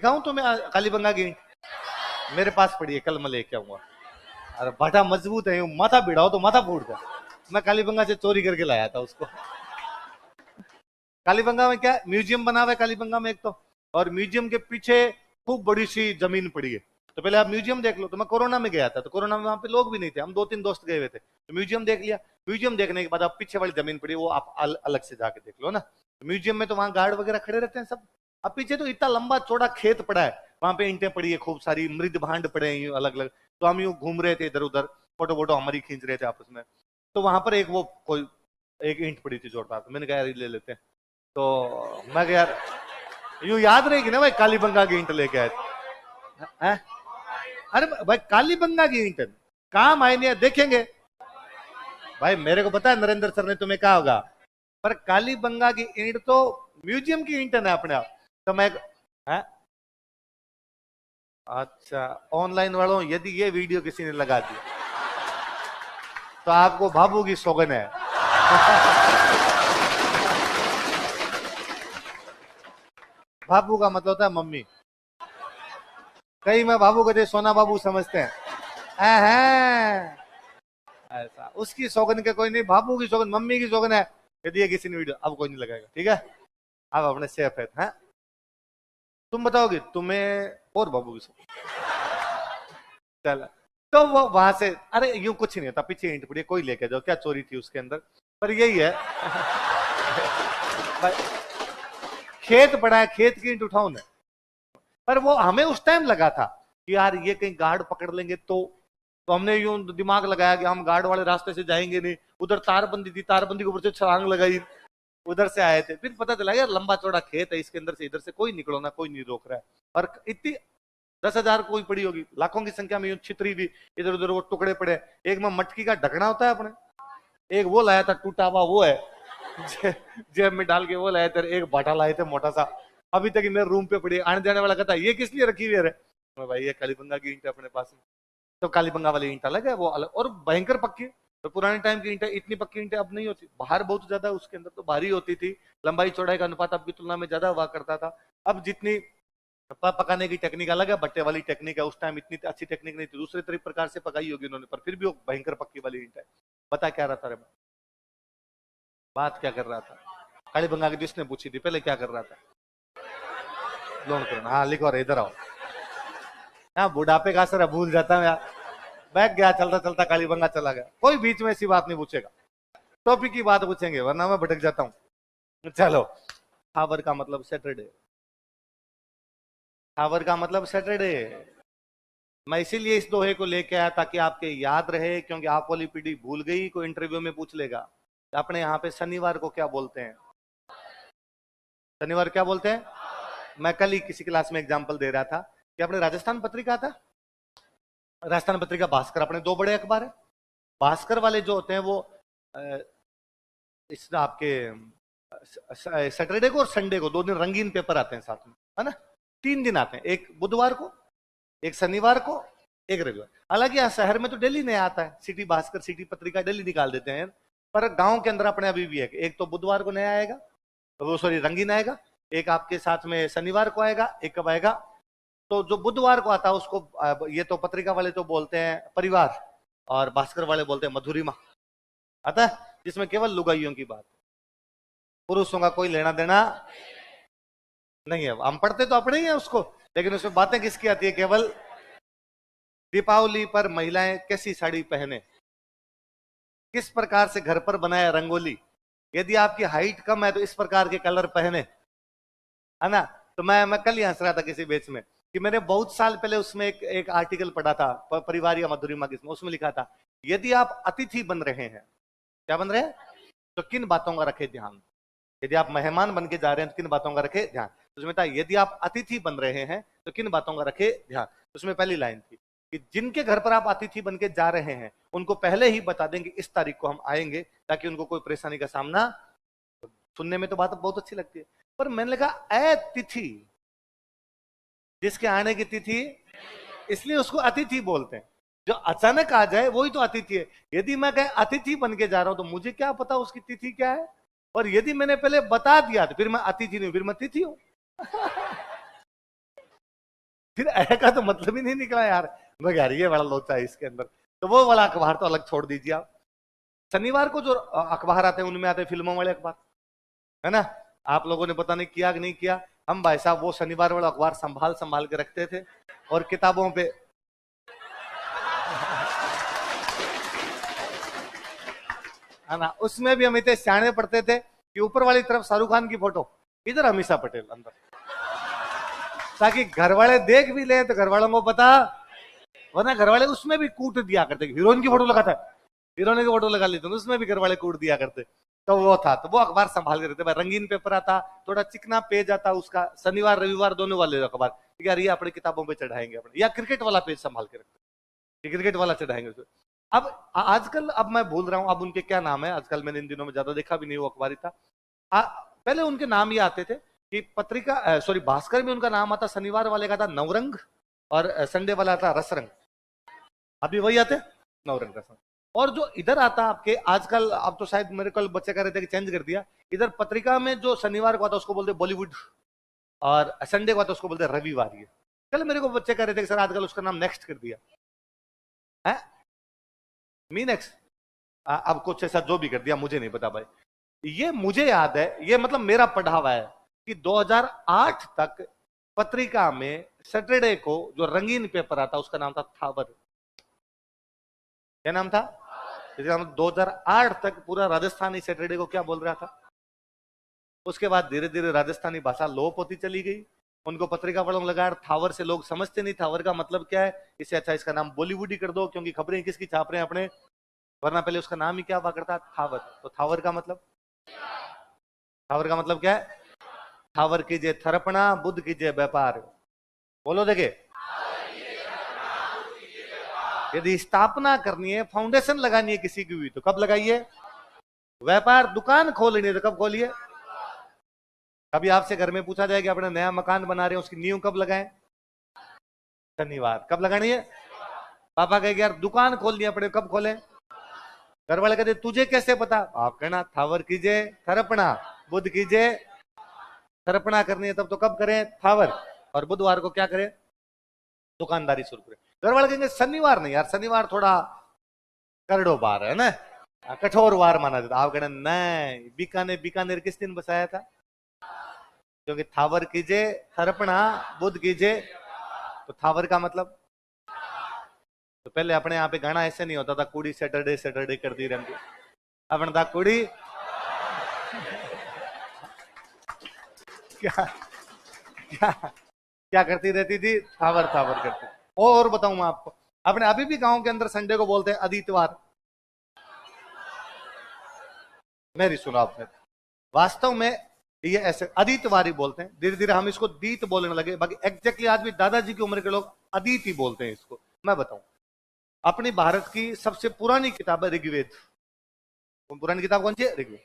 दिखाऊं तो मैं कालीबंगा की ईंट मेरे पास पड़ी है, कल मैं लेके आऊंगा। अरे बड़ा मजबूत है, माथा भिड़ाओ तो माथा फूट जाए। मैं कालीबंगा से चोरी करके लाया था उसको। कालीबंगा में क्या म्यूजियम बना हुआ है कालीबंगा में एक तो, और म्यूजियम के पीछे खूब बड़ी सी जमीन पड़ी है। तो पहले आप म्यूजियम देख लो। तो मैं कोरोना में गया था, तो कोरोना में वहां पे लोग भी नहीं थे, हम 2-3 दोस्त गए हुए थे, तो म्यूजियम देख लिया। म्यूजियम देखने के बाद आप पीछे वाली जमीन पड़ी वो आप अलग से जाके देख लो ना। तो म्यूजियम में तो वहां गार्ड वगैरह खड़े रहते हैं सब। अब पीछे तो इतना लंबा चौड़ा खेत पड़ा है, वहां पे ईंटें पड़ी है खूब सारी, मृद भांड पड़े हैं अलग अलग। तो हम यूं घूम रहे थे इधर उधर, फोटो वोटो हमारी खींच रहे थे आपस में। तो वहां पर एक वो कोई एक ईंट पड़ी थी जोरदार, तो मैंने कहा यार ये ले लेते हैं। तो मैं कहा यार यूं याद रहेगी ना भाई, कालीबंगा की ईंट लेके आए हैं? अरे भाई कालीबंगा की ईंट काम आए नहीं देखेंगे भाई। मेरे को पता है नरेंद्र सर ने तुम्हें कहा होगा, पर कालीबंगा की ईंट तो म्यूजियम की ईंट है ना अपने आप। तो मैं है? अच्छा ऑनलाइन वालों, यदि ये वीडियो किसी ने लगा दी तो आपको बाबू की सौगन है। बाबू का मतलब होता है मम्मी। कई मैं बाबू को सोना बाबू समझते हैं। ऐसा उसकी सौगन के कोई नहीं, बाबू की सौगन, मम्मी की सौगन है। यदि ये किसी ने वीडियो, अब कोई नहीं लगाएगा, ठीक है? अब अपने सेफ है, हैं? तुम बताओगे तुम्हें और बाबू की सौगन। चल तो वो वहां से, अरे यूं कुछ नहीं होता, पीछे ईंट पड़ी, कोई लेके जाओ, क्या चोरी थी उसके अंदर। पर यही है भाई, खेत पड़ा है, खेत की ईंट उठाओ ना। पर वो हमें उस टाइम लगा था कि यार ये कहीं गार्ड पकड़ लेंगे तो हमने यूं दिमाग लगाया कि हम गार्ड वाले रास्ते से जाएंगे नहीं। उधर तारबंदी थी, तारबंदी के ऊपर से छलांग लगाई, उधर से आए थे। फिर पता चला यार लंबा चौड़ा खेत है, इसके अंदर से इधर से कोई निकलो ना, कोई नहीं रोक रहा है। और इतनी 10,000 कोई पड़ी होगी, लाखों की संख्या में यूं छितरी भी इधर उधर वो टुकड़े पड़े। एक में मटकी का ढकना होता है अपने, एक वो लाया था टूटा हुआ, वो है जेब में डाल के वो लाए थे। एक बाटा लाए थे मोटा सा, अभी तक मेरे रूम पे पड़ी। आने जाने वाला कहता ये किस लिए रखी हुई है? भाई ये कालीबंगा की ईंट है अपने पास में। तो कालीबंगा वाली ईंट अलग है, वो अलग और भयंकर पक्की। तो पुराने टाइम की ईंटें, इतनी पक्की ईंटें अब नहीं होती, बाहर बहुत ज्यादा उसके अंदर तो भारी होती थी, लंबाई चौड़ाई का अनुपात अब की तुलना में ज्यादा हुआ करता था। अब जितनी पकाने की टेक्निक अलग है, भट्टे वाली टेक्निक है, उस टाइम इतनी अच्छी टेक्निक नहीं थी, दूसरे तरीके प्रकार से पकाई होगी उन्होंने, पर फिर भी वो भयंकर पक्की वाली ईंट है। बता क्या रहा था रे? बात क्या कर रहा था? कालीबंगा की जिसने पूछी थी पहले, क्या कर रहा था? लोन करना, हाँ लिखो रहे, इधर आओ। हाँ बुढ़ापे का असर है, भूल जाता हूँ यार। बैग गया चलता चलता, कालीबंगा चला गया। कोई बीच में ऐसी बात नहीं पूछेगा, टॉपिक की बात पूछेंगे, वरना मैं भटक जाता हूँ। चलो, हावर का मतलब सैटरडे, हावर का मतलब सैटरडे। मैं इसीलिए इस दोहे को लेके आया ताकि आपके याद रहे, क्योंकि आप वाली पीढ़ी भूल गई, कोई इंटरव्यू में पूछ लेगा अपने यहाँ पे शनिवार को क्या बोलते हैं। शनिवार क्या बोलते हैं? मैं कल ही किसी क्लास में एग्जांपल दे रहा था कि अपने राजस्थान पत्रिका था, राजस्थान पत्रिका, भास्कर, अपने दो बड़े अखबार है। भास्कर वाले जो होते हैं वो इस आपके सैटरडे को और संडे को 2 दिन रंगीन पेपर आते हैं साथ में, है ना? 3 दिन आते हैं, एक बुधवार को, एक शनिवार को, एक रविवार। हालांकि यहाँ शहर में तो डेली नया आता है, सिटी भास्कर, सिटी पत्रिका डेली निकाल देते हैं, पर गांव के अंदर अपने अभी भी है, एक तो बुधवार को नया आएगा, वो सॉरी रंगीन आएगा, एक आपके साथ में शनिवार को आएगा, एक कब आएगा? तो जो बुधवार को आता है उसको ये तो पत्रिका वाले तो बोलते हैं परिवार, और भास्कर वाले बोलते हैं मधुरिमा आता है, जिसमें केवल लुगाइयों की बात, पुरुषों का कोई लेना देना नहीं है। हम पढ़ते तो अपने ही है उसको, लेकिन उसमें बातें किसकी आती है? केवल दीपावली पर महिलाएं कैसी साड़ी पहने, किस प्रकार से घर पर बनाए रंगोली, यदि आपकी हाइट कम है तो इस प्रकार के कलर पहने, है ना? तो मैं कल ही हंस रहा था किसी बेच में कि मैंने बहुत साल पहले उसमें एक आर्टिकल पढ़ा था परिवार या मधुरिमा किसमें, उसमें लिखा था यदि आप अतिथि बन रहे हैं, क्या बन रहे हैं, तो किन बातों का रखे ध्यान। यदि आप मेहमान बन के जा रहे हैं तो किन बातों का रखे ध्यान। तो उसमें था यदि आप अतिथि बन रहे हैं तो किन बातों का रखे ध्यान। उसमें पहली लाइन थी कि जिनके घर पर आप अतिथि बन के जा रहे हैं उनको पहले ही बता देंगे इस तारीख को हम आएंगे, ताकि उनको कोई परेशानी का सामना। सुनने में तो बात बहुत अच्छी लगती है, पर मैंने लगा अतिथि, जिसके आने की तिथि, इसलिए उसको अतिथि बोलते हैं। जो अचानक आ जाए वही तो अतिथि है। यदि मैं कहीं अतिथि बन के जा रहा हूं तो मुझे क्या पता उसकी तिथि क्या है, और यदि मैंने पहले बता दिया तो फिर मैं अतिथि नहीं, फिर मैं तिथि हूं। फिर ऐ का तो मतलब ही नहीं निकला यार। मैं यार ये बड़ा लोचा है इसके अंदर। तो वो वाला अखबार तो अलग छोड़ दीजिए आप। शनिवार को जो अखबार आते हैं उनमें आते हैं फिल्मों वाले अखबार, है ना। आप लोगों ने पता नहीं किया कि नहीं किया, हम भाई साहब वो शनिवार वाला अखबार संभाल संभाल के रखते थे और किताबों पे है ना, उसमें भी हम इतने सियाने पढ़ते थे कि ऊपर वाली तरफ शाहरुख खान की फोटो, इधर अमीषा पटेल अंदर, ताकि घर वाले देख भी ले तो घर वालों को पता, वरना घर वाले उसमें भी कूट दिया करते, हीरोइन की फोटो लगाता है, हीरोइन की फोटो लगा लेते, उसमें भी घर वाले कूट दिया करते। तो वो था, तो वो अखबार संभाल के रखते भाई। रंगीन पेपर आता, थोड़ा चिकना पेज आता उसका, शनिवार रविवार दोनों वाले अखबार, यार ये अपनी किताबों पे चढ़ाएंगे अपने, या क्रिकेट वाला पेज संभाल के रखते, क्रिकेट वाला चढ़ाएंगे उसमें। अब आजकल, अब मैं भूल रहा हूं अब उनके क्या नाम है, आजकल मैंने इन दिनों में ज्यादा देखा भी नहीं वो अखबारी था। पहले उनके नाम ये आते थे कि पत्रिका, सॉरी भास्कर में उनका नाम आता, शनिवार वाले का था नवरंग और संडे वाला था रसरंग, अभी वही आते नवरंग रसरंग। और जो इधर आता आपके आजकल, अब तो शायद मेरे कल बच्चे कह रहे थे कि चेंज कर दिया, इधर पत्रिका में जो शनिवार को आता उसको बोलते बॉलीवुड, और संडे को आता उसको बोलते रविवार। ये कल मेरे को बच्चे कह रहे थे कि सर आजकल उसका नाम नेक्स्ट कर दिया है, मी नेक्स्ट। अब कुछ ऐसा जो भी कर दिया मुझे नहीं पता भाई। ये मुझे याद है, ये मतलब मेरा पढ़ा हुआ है कि 2008 तक पत्रिका में सैटरडे को जो रंगीन पेपर आता उसका नाम था थावर। क्या नाम था? 2008 तक पूरा राजस्थानी सैटरडे को क्या बोल रहा था। उसके बाद धीरे धीरे राजस्थानी भाषा लोप होती चली गई, उनको पत्रिका वालों ने लगाया थावर से, लोग समझते नहीं थावर का मतलब क्या है, इससे अच्छा इसका नाम बॉलीवुड ही कर दो, क्योंकि खबरें किसकी छाप रहे हैं अपने, वरना पहले उसका नाम ही क्या हुआ करता थावर। तो थावर का मतलब, थावर का मतलब क्या है? थावर कीजिए थरपना, बुद्ध कीजिए व्यापार। बोलो देखे, यदि स्थापना करनी है, फाउंडेशन लगानी है किसी की भी, तो कब लगाइए? व्यापार, दुकान खोलनी है तो कब खोलिए? कभी आपसे घर में पूछा जाए कि अपना नया मकान बना रहे हैं, उसकी नींव कब लगाएं? शनिवार। कब लगानी है? पापा कहेंगे यार दुकान खोलनी है अपने, कब खोलें? घर वाले कहते तुझे कैसे पता? आप कहना थावर कीजिए थरपना, बुद्ध कीजिए, थरपना करनी है तब तो कब करें? थावर। और बुधवार को क्या करें? दुकानदारी शुरू करें। घर वाले कहेंगे शनिवार नहीं यार, शनिवार थोड़ा करड़ो बार है ना, कठोर वार माना जाता। आप कहना नहीं, बीकानेर, बीकानेर किस दिन बसाया था? क्योंकि थावर कीजिए थरपना, बुद्ध कीजिए, तो थावर का मतलब। तो पहले अपने यहाँ पे गाना ऐसे नहीं होता था, कुड़ी सैटरडे सैटरडे करती रहती, अपन था कुड़ी क्या क्या क्या करती रहती थी? थावर थावर करती। और बताऊं मैं आपको, अपने अभी भी गांव के अंदर संडे को बोलते हैं आदित्यवार। मेरी सुनो आपने, वास्तव में ये ऐसे आदित्यवार ही बोलते हैं, धीरे धीरे हम इसको दीत बोलने लगे, बाकी एग्जैक्टली आज भी दादाजी की उम्र के लोग अदिति ही बोलते हैं इसको। मैं बताऊं, अपनी भारत की सबसे पुरानी किताब है ऋग्वेद। पुरानी किताब कौन सी है? ऋग्वेद।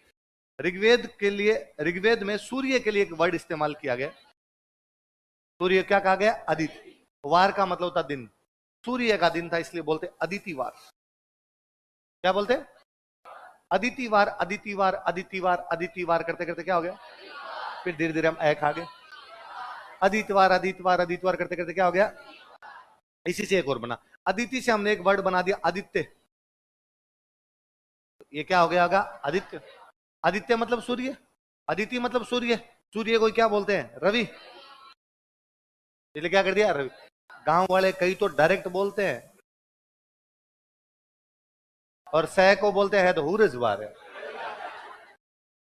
ऋग्वेद के लिए, ऋग्वेद में सूर्य के लिए एक वर्ड इस्तेमाल किया गया। सूर्य क्या कहा गया? अदिति। वार का मतलब होता दिन, सूर्य का दिन था इसलिए बोलते अदितिवार। क्या बोलते? अदितिवार, अदितिवार, अदितिवार, अदितिवार करते करते क्या हो गया? फिर धीरे धीरे हम एक आ गए, अदितवार, अदितवार, अदितवार करते करते क्या हो गया? इसी से एक और बना, अदिति से हमने एक वर्ड बना दिया आदित्य। ये क्या हो गया होगा? आदित्य। आदित्य मतलब सूर्य, अदिति मतलब सूर्य, सूर्य को क्या बोलते हैं? रवि। इसलिए क्या कर दिया? रवि। गांव वाले कई तो डायरेक्ट बोलते हैं, और सह को बोलते हैं तो हुरज बार है,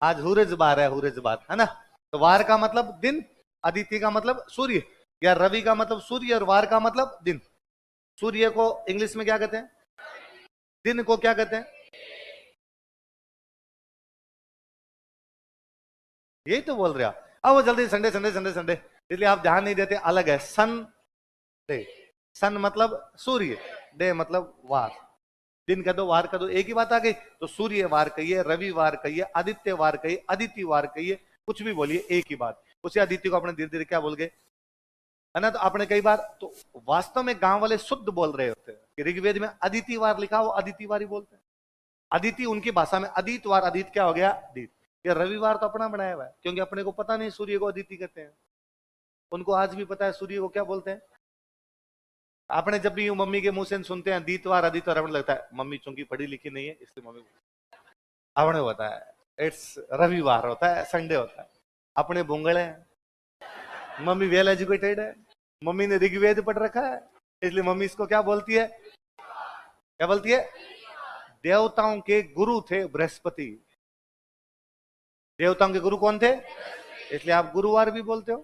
आज हुरज बार है, हुरज बार है ना। तो वार का मतलब दिन, अदिति का मतलब सूर्य, या रवि का मतलब सूर्य, और वार का मतलब दिन। सूर्य को इंग्लिश में क्या कहते हैं? दिन को क्या कहते हैं? यही तो बोल रहे हो। अब वो जल्दी संडे संडे संडे संडे, इसलिए आप ध्यान नहीं देते। अलग है सन डे, सन मतलब सूर्य, डे मतलब वार। दिन कह दो वार कह दो, एक ही बात आ गई। तो सूर्य वार कहिए, रविवार कहिए, आदित्य वार कहिए, अदिति वार कहिए, कुछ भी बोलिए एक ही बात। उसे आदित्य को अपने धीरे धीरे क्या बोल गए, है ना। तो आपने कई बार, तो वास्तव में गांव वाले शुद्ध बोल रहे होते हैं कि ऋग्वेद में अदितिवार लिखा, वो अदितिवार ही बोलते हैं। अदिति उनकी भाषा में अदितवार, अदित क्या हो गया? अदित। ये रविवार तो अपना बनाया हुआ है, क्योंकि अपने को पता नहीं सूर्य को अदिति कहते हैं, उनको आज भी पता है सूर्य को क्या बोलते हैं। आपने जब भी यूं मम्मी के मुंह से सुनते हैं दीतवार आदित्य अपने लगता है मम्मी चूंकि पढ़ी लिखी नहीं है इसलिए मम्मी आपने होता है इट्स रविवार होता है संडे होता है अपने बुंगड़े हैं मम्मी वेल एजुकेटेड है मम्मी ने ऋग्वेद पढ़ रखा है इसलिए मम्मी इसको क्या बोलती है क्या बोलती है देवताओं के गुरु थे बृहस्पति देवताओं के गुरु कौन थे इसलिए आप गुरुवार भी बोलते हो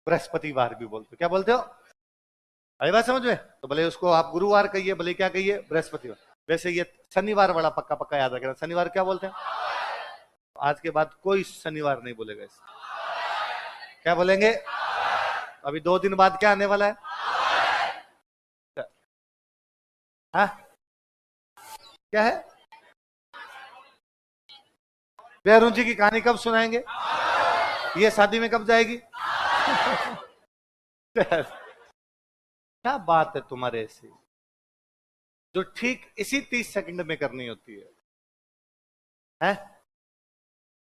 बृहस्पतिवार भी बोलते हो क्या बोलते हो आई बात समझ में तो भले उसको आप गुरुवार कहिए भले क्या कहिए बृहस्पतिवार वैसे ये शनिवार वाला पक्का पक्का याद रखना शनिवार क्या बोलते हैं आज के बाद कोई शनिवार नहीं बोलेगा इसे क्या बोलेंगे अभी 2 दिन बाद क्या आने वाला है हाँ क्या है बेहरू जी की कहानी कब सुनाएंगे ये शादी में कब जाएगी क्या बात है तुम्हारे ऐसी जो ठीक इसी 30 सेकंड में करनी होती है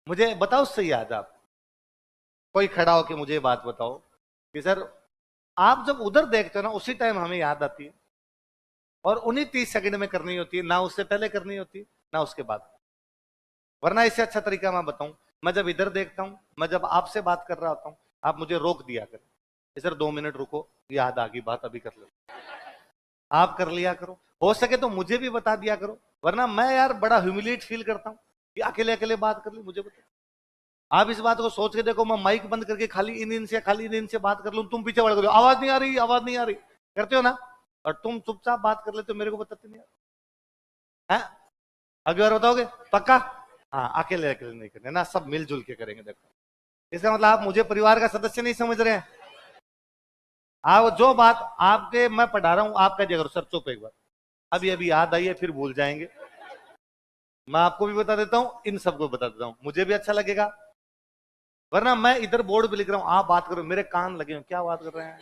मुझे बताओ सही आज आप कोई खड़ा हो कि मुझे बात बताओ कि सर आप जब उधर देखते हो ना उसी टाइम हमें याद आती है और उन्हीं 30 सेकंड में करनी होती है ना उससे पहले करनी होती है ना उसके बाद वरना इससे अच्छा तरीका मैं बताऊं मैं जब इधर देखता हूं मैं जब आपसे बात कर रहा होता हूं आप मुझे रोक दिया करें सर 2 मिनट रुको याद आ गई बात अभी कर लो आप कर लिया करो हो सके तो मुझे भी बता दिया करो वरना मैं यार बड़ा ह्यूमिलेट फील करता हूं कि अकेले अकेले बात कर ली मुझे बता आप इस बात को सोच के देखो मैं माइक बंद करके खाली इन से बात कर लूं तुम पीछे बढ़ गए आवाज नहीं आ रही करते हो ना और तुम चुपचाप बात कर लेते हो मेरे को बताते नहीं है अगली बार बताओगे पक्का हाँ अकेले अकेले नहीं करने ना सब मिलजुल के करेंगे देखो इसका मतलब आप मुझे परिवार का सदस्य नहीं समझ रहे हैं आप जो बात आपके मैं पढ़ा रहा हूं आप कह दिया करो सर चुप एक बार अभी याद आई है फिर भूल जाएंगे मैं आपको भी बता देता हूं इन सबको बता देता हूं मुझे भी अच्छा लगेगा वरना मैं इधर बोर्ड पे लिख रहा हूं आप बात करो मेरे कान लगे क्या बात कर रहे हैं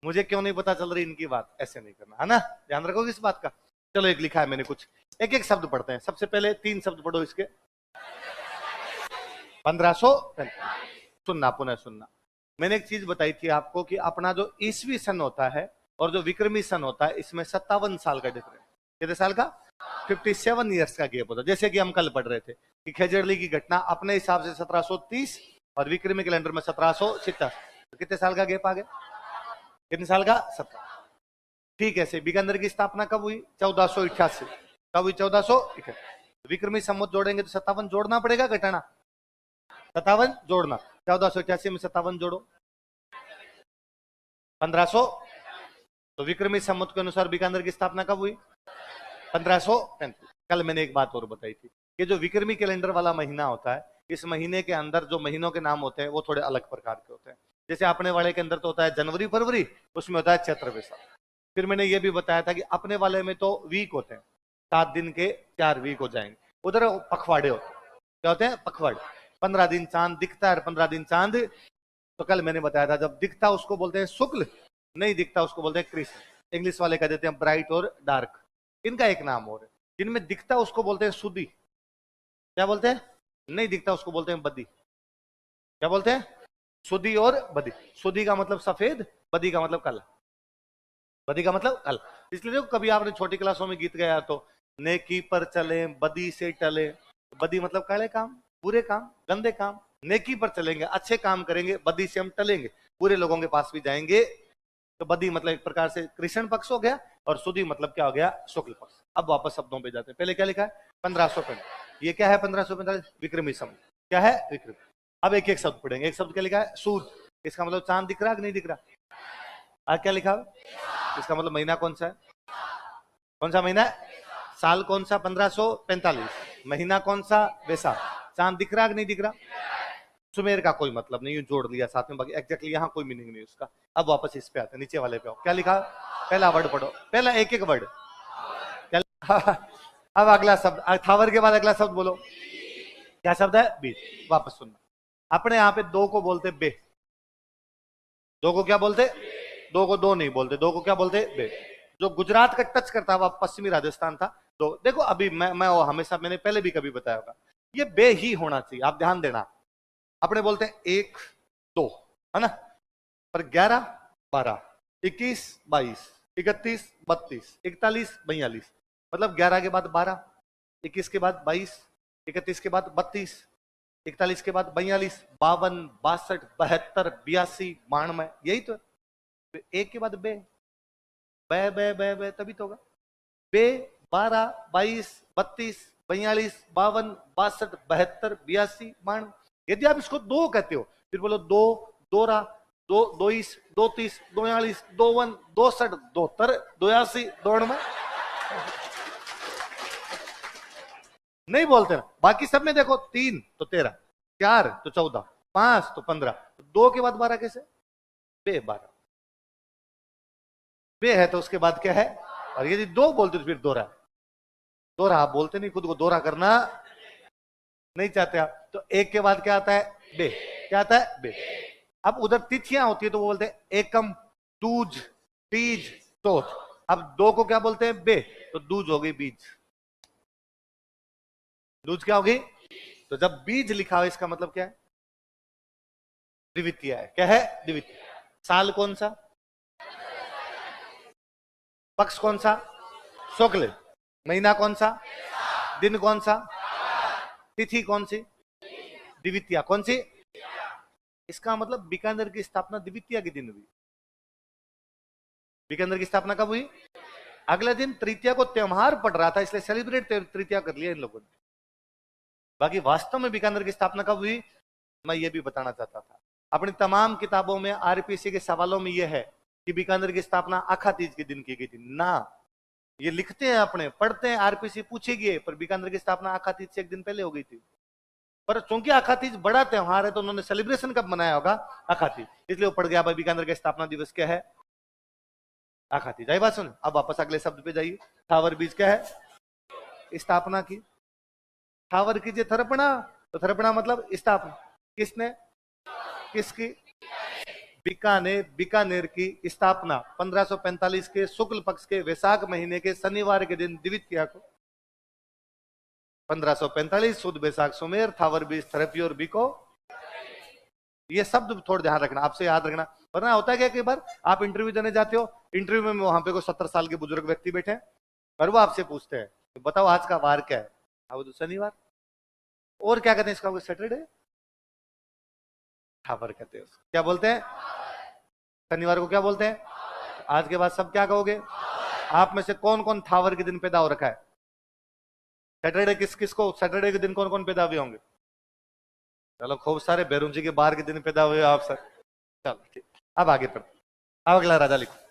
मुझे क्यों नहीं पता चल रही इनकी बात ऐसे नहीं करना है ना ध्यान रखोगे इस बात का चलो एक लिखा है मैंने कुछ एक एक शब्द पढ़ते हैं सबसे पहले 3 शब्द पढ़ो इसके 1500 सुनना पुनः सुनना मैंने एक चीज बताई थी आपको कि अपना जो ईसवी सन होता है और जो विक्रमी सन होता है इसमें 57 साल का डिफरेंस कितने साल का 57 ईयर्स का गैप होता है जैसे कि हम कल पढ़ रहे थे कि खेजड़ली की घटना अपने हिसाब से 1730 और विक्रमी कैलेंडर में 1770 तो कितने साल का गैप आ गया कितने साल का 17 ठीक है बीकानेर की स्थापना कब हुई 1488 कब हुई 1488 विक्रमी संवत जोड़ेंगे तो 57 जोड़ना पड़ेगा घटाना 57 जोड़ना 1488 में 57 जोड़ो 1500 तो विक्रमी संवत के अनुसार बीकानेर की स्थापना कब हुई 1535 कल मैंने एक बात और बताई थी कि जो विक्रमी कैलेंडर वाला महीना होता है इस महीने के अंदर जो महीनों के नाम होते हैं वो थोड़े अलग प्रकार के होते हैं जैसे अपने वाले के अंदर तो होता है जनवरी फरवरी उसमें होता है चैत्र वैसाख फिर मैंने ये भी बताया था कि अपने वाले में तो वीक होते हैं 7 दिन के 4 वीक हो जाएंगे उधर पखवाड़े होते हैं क्या होते हैं पखवाड़े 15 दिन चांद दिखता है 15 दिन चांद तो कल मैंने बताया था जब दिखता उसको बोलते हैं शुक्ल नहीं दिखता उसको बोलते हैं कृष्ण इंग्लिश वाले कह देते हैं ब्राइट और डार्क इनका एक नाम और है जिनमें दिखता उसको बोलते हैं सुदी क्या बोलते हैं नहीं दिखता उसको बोलते हैं बदी क्या बोलते हैं सुदी और बदी सुदी का मतलब सफेद बदी का मतलब काला बदी का मतलब काला इसलिए देखो कभी आपने छोटी क्लासों में गीत गाया तो नेकी पर चले बदी से टले बदी मतलब काले काम बुरे काम गंदे काम नेकी पर चलेंगे अच्छे काम करेंगे बदी से हम टलेंगे बुरे लोगों के पास भी जाएंगे तो बदी मतलब एक प्रकार से कृष्ण पक्ष हो गया और सुदी मतलब क्या हो गया शुक्ल पक्ष अब वापस शब्दों पे जाते हैं पहले क्या लिखा है 1545 ये क्या है 1545 विक्रमी सम क्या है विक्रमी अब एक एक शब्द पढ़ेंगे एक शब्द क्या लिखा है सूद इसका मतलब चांद दिख रहा कि नहीं दिख रहा आज क्या लिखा है इसका मतलब महीना कौन सा महीना है साल कौन सा 1545 महीना कौन सा वैसाख चांद दिख रहा कि नहीं दिख रहा सुमेर का कोई मतलब नहीं जोड़ लिया साथ में बाकी एग्जैक्टली यहाँ कोई मीनिंग नहीं उसका अब वापस इस पे आते नीचे वाले पे आओ क्या लिखा पहला वर्ड पढ़ो पहला एक एक वर्ड अब अगला शब्द थावर के बाद अगला शब्द बोलो क्या शब्द है बीज वापस सुनना अपने यहाँ पे 2 को बोलते बे 2 को क्या बोलते 2 को 2 नहीं बोलते 2 को क्या बोलते बे जो गुजरात का टच करता हुआ पश्चिमी राजस्थान था 2 देखो अभी मैं हमेशा मैंने पहले भी कभी बताया होगा ये बे ही होना चाहिए आप ध्यान देना अपने बोलते हैं 1 2 है ना पर 11 12 21, 22, 31, 32, 41, 42, मतलब 11 के बाद 12, 21 के बाद 22, 31 के बाद 32, 41 के बाद 42, 52, 62, 72, 82, 92, यही तो है। एक के बाद बे बे बे बे बे तभी तो होगा। बे 12, 22, 32, 42, 52, 62, 72, 82, 92। यदि आप इसको दो कहते हो फिर बोलो दो, दोरा, दो, 22, 32, 42, 52, 62, 72, 82, 92। नहीं बोलते ना। बाकी सब में देखो 3 तो 13, 4 तो 14, 5 तो 15, 2 के बाद 12 कैसे? बे 12, बे है तो उसके बाद क्या है? और यदि 2 बोलते तो फिर दोहरा। दोहरा आप बोलते नहीं, खुद को दोहरा करना नहीं चाहते आप। तो एक के बाद क्या आता है? बे। क्या आता है? बे। अब उधर तिथियां होती है तो वो बोलते हैं एकम, दूज, तीज, चौथ। अब 2 को क्या बोलते हैं? बे। तो दूज हो गई बीज। दूज क्या होगी? तो जब बीज लिखा हो इसका मतलब क्या है? द्वितीय है। क्या है? द्वितीय। साल कौन सा? पक्ष कौन सा? शुक्ल। महीना कौन सा? दिन कौन सा? तिथि कौन सी? द्वितीया। कौन सी? इसका मतलब बीकानेर की स्थापना द्वितीया के दिन हुई। बीकानेर की स्थापना कब हुई? अगले दिन तृतीया को त्योहार पड़ रहा था इसलिए सेलिब्रेट तृतीया कर लिया इन लोगों ने। बाकी वास्तव में बीकानेर की स्थापना कब हुई मैं ये भी बताना चाहता था। अपनी तमाम किताबों में आरपीसी के सवालों में यह है कि बीकानेर की स्थापना आखा तीज के दिन की गई थी ना। ये लिखते हैं अपने, पढ़ते हैं, आरपीसी पूछेगी, पर बीकानेर की स्थापना आखा तीज से एक दिन पहले हो गई थी। पर चूंकि आखा तीज बड़ा त्योहार है तो उन्होंने सेलिब्रेशन कब मनाया होगा? आखा तीज, इसलिए वो पड़ गया भाई बीकानेर का स्थापना दिवस क्या है? आखा तीज। आई बात सुन। अब वापस अगले शब्द पे जाइए। थावर बीज क्या है? स्थापना की। थावर कीजिए थरपना, तो थरपना मतलब स्थापना। किसने? किसकी? बीकानेर की स्थापना 1545 के शुक्ल पक्ष के वैशाख महीने के शनिवार के दिन द्वितीया को। 1545 शुद्ध वैशाख सुमेर, थावर बीज, थेरेपी और बीको। ये शब्द थोड़ा ध्यान रखना, आपसे याद रखना, वरना होता है क्या कई बार आप इंटरव्यू देने जाते हो, इंटरव्यू में वहां पे कोई 70 साल के बुजुर्ग व्यक्ति बैठे हैं और वो आपसे पूछते हैं तो बताओ आज का वार क्या है? अब तो शनिवार। और क्या कहते हैं इसका? सैटरडे। थावर कहते हैं उसको। क्या बोलते हैं? शनिवार को क्या बोलते हैं? आज के बाद सब क्या कहोगे? आप में से कौन कौन थावर के दिन पैदा हो रखा है? सैटरडे किस किस को? सैटरडे के दिन कौन कौन पैदा हुए होंगे? चलो खूब सारे। बैरून जी के बाहर के दिन पैदा हुए आप सर। चलो ठीक। अब आगे पढ़ते। अब अगला राजा लिखो।